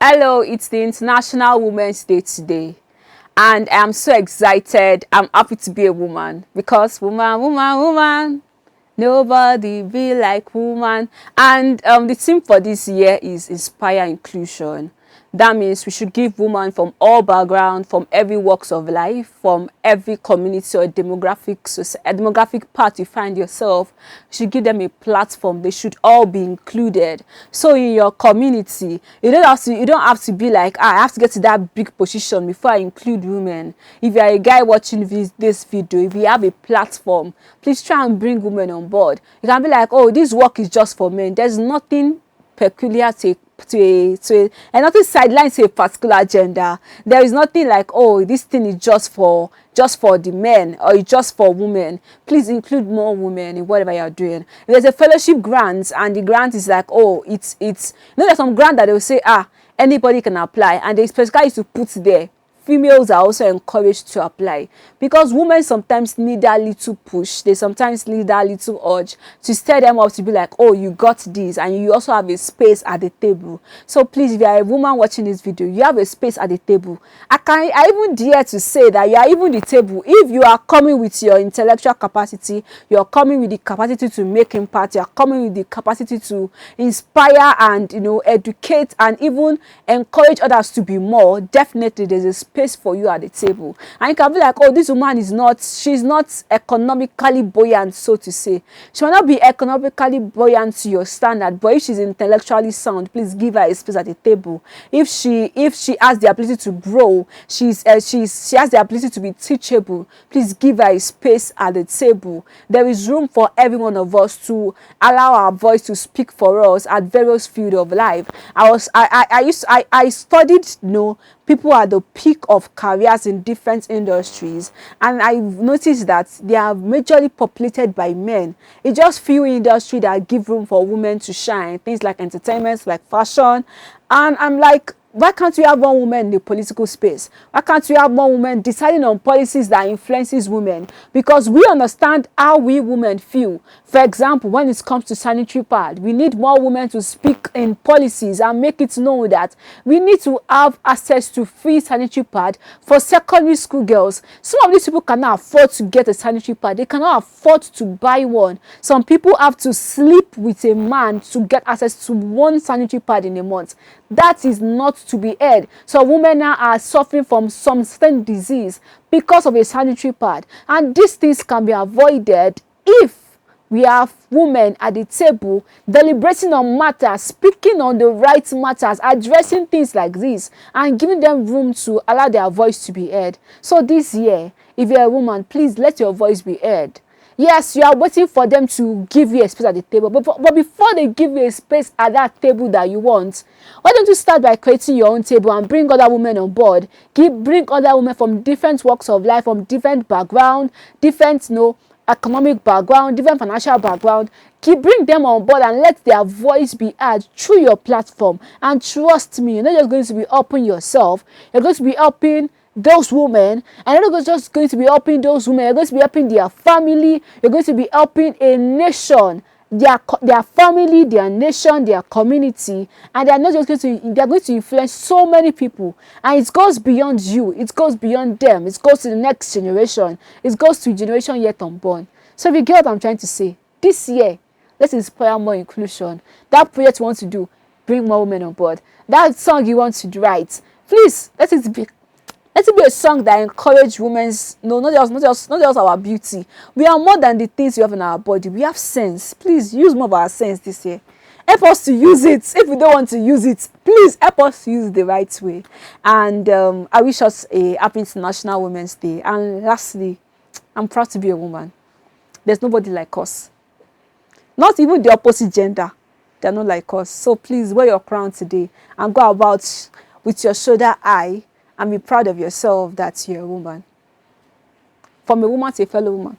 Hello, it's the International Women's Day today, and I'm so excited. I'm happy to be a woman because woman, nobody be like woman. And the theme for this year is Inspire Inclusion. That means we should give women from all backgrounds, from every walks of life, from every community or demographic part you find yourself. You should give them a platform. They should all be included. So in your community, you don't have to be like, I have to get to that big position before I include women. If you are a guy watching this video, if you have a platform, please try and bring women on board. You can be like, oh, this work is just for men. There's nothing peculiar and nothing sidelined to a particular gender. There is nothing like, oh, this thing is just for the men or it's just for women. Please include more women in whatever you're doing. If there's a fellowship grant and the grant is like, oh, it's there's some grant that they will say, anybody can apply, and they specify to put there females are also encouraged to apply, because women sometimes need that little push. They sometimes need that little urge to stir them up to be like, oh, you got this, and you also have a space at the table. So please, if you are a woman watching this video, you have a space at the table. I even dare to say that you are even the table if you are coming with your intellectual capacity, you are coming with the capacity to make impact, you are coming with the capacity to inspire and educate and even encourage others to be more. Definitely there's a space for you at the table. And you can be like, oh, this woman she's not economically buoyant, so to say. She might not be economically buoyant to your standard, but if she's intellectually sound, please give her a space at the table. If she has the ability to grow, she has the ability to be teachable, please give her a space at the table. There is room for every one of us to allow our voice to speak for us at various fields of life. I studied people at the peak of careers in different industries, and I've noticed that they are majorly populated by men. It's just few industries that give room for women to shine, things like entertainment, like fashion. And I'm like, why can't we have more women in the political space? Why can't we have more women deciding on policies that influences women? Because we understand how we women feel. For example, when it comes to sanitary pad, we need more women to speak in policies and make it known that we need to have access to free sanitary pad for secondary school girls. Some of these people cannot afford to get a sanitary pad. They cannot afford to buy one. Some people have to sleep with a man to get access to one sanitary pad in a month. That is not to be aired. So women now are suffering from some certain disease because of a sanitary pad, and these things can be avoided if we have women at the table deliberating on matters, speaking on the right matters, addressing things like this, and giving them room to allow their voice to be heard. So this year, if you're a woman, please let your voice be heard. Yes, you are waiting for them to give you a space at the table, but before they give you a space at that table that you want, why don't you start by creating your own table and bring other women on board? Bring other women from different walks of life, from different background, different economic background, different financial background. Bring them on board and let their voice be heard through your platform. And trust me, you're not just going to be helping yourself, you're going to be helping those women, and you're not just going to be helping those women, you're going to be helping their family, you're going to be helping a nation, their family, their nation, their community, and they're going to influence so many people. And it goes beyond you, it goes beyond them, it goes to the next generation, it goes to a generation yet unborn. So if you get what I'm trying to say, this year, let's inspire more inclusion. That project you want to do, bring more women on board. That song you want to write, please let it be a song that encourages women's, not just our beauty. We are more than the things we have in our body. We have sense. Please use more of our sense this year. Help us to use it. If we don't want to use it, please help us to use it the right way. And I wish us a happy International Women's Day. And lastly, I'm proud to be a woman. There's nobody like us. Not even the opposite gender. They're not like us. So please wear your crown today and go about with your shoulder high and be proud of yourself that you're a woman. From a woman to a fellow woman.